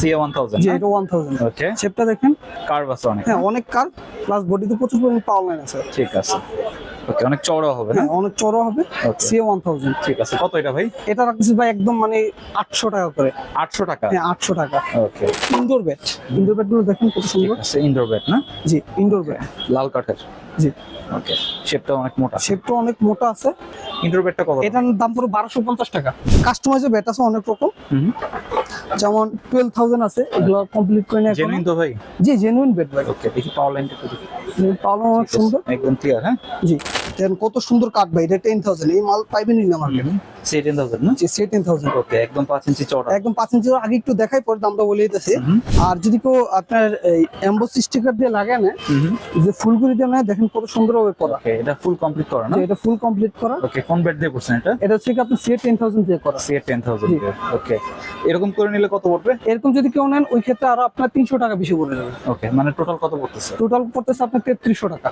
CA1000 জি এটা 1000। ওকে, শেপটা দেখেন, কার্ভ আছে অনেক। হ্যাঁ অনেক কার্ভ, প্লাস বডিতে প্রচুর পরিমাণে পাওয়ার লাইন আছে। ঠিক আছে, ওকে, অনেক চওড়া হবে না? হ্যাঁ অনেক চড়া হবে। Okay. CA1000 ঠিক আছে, কত এটা ভাই? এটা রাখতেছি ভাই একদম মানে 800 টাকা করে। 800 টাকা? হ্যাঁ 800 টাকা। ওকে, ইনডোর বেড, ইনডোর বেড গুলো দেখেন কত ঠিক সুন্দর। আছে, ইনডোর বেড না? জি ইনডোর বেড, লাল কাঠের। জি ওকে, শেপটা অনেক মোটা। শেপটা অনেক মোটা আছে। ইনডোর বেডটা কত? এটার দাম পুরো 1250 টাকা। কাস্টমাইজের বেড আছে অনেক রকম, হুম, যেমন 12000 আছে, এগুলো কমপ্লিট করে নিয়ে জেনুইন তো ভাই? জি জেনুইন বেড ভাই। ওকে, দেখি পাওয়ার লাইনটা একটু দেখি। পাওয়ার অনেক সুন্দর। একদম ক্লিয়ার। হ্যাঁ, জি দেখেন কত সুন্দর কাঠ ভাই, এটা 10000, এই মাল পাইবেনই না মার্কেটে। CA1000 না? জি সে 10000। ওকে, একদম 5 ইঞ্চি চওড়া। একদম 5 ইঞ্চির আগে একটু দেখাই, পরে দামটা বলে দিতেছি। হুম। আর যদি কেউ আপনার এই এমবোস স্টিকার দিয়ে লাগায় না, হুম, যে ফুলগুলি দিয়ে নেয়, দেখেন কত সুন্দর হবে করা। ওকে, এটা ফুল কমপ্লিট করা না? যে এটা ফুল কমপ্লিট করা। ওকে, কোন বেড দিয়ে করছেন এটা? এটা হচ্ছে কি আপনি সে 10000 দিয়ে করা। CA10,000 জি। দিয়ে। ওকে, এরকম করে নিলে কত পড়বে? এরকম যদি কেউ নেন, ওই ক্ষেত্রে আরো আপনার 300 টাকা বেশি পড়ে যাবে। ওকে, মানে টোটাল কত পড়তেছে? টোটাল পড়তেছে আপনার 3300 টাকা।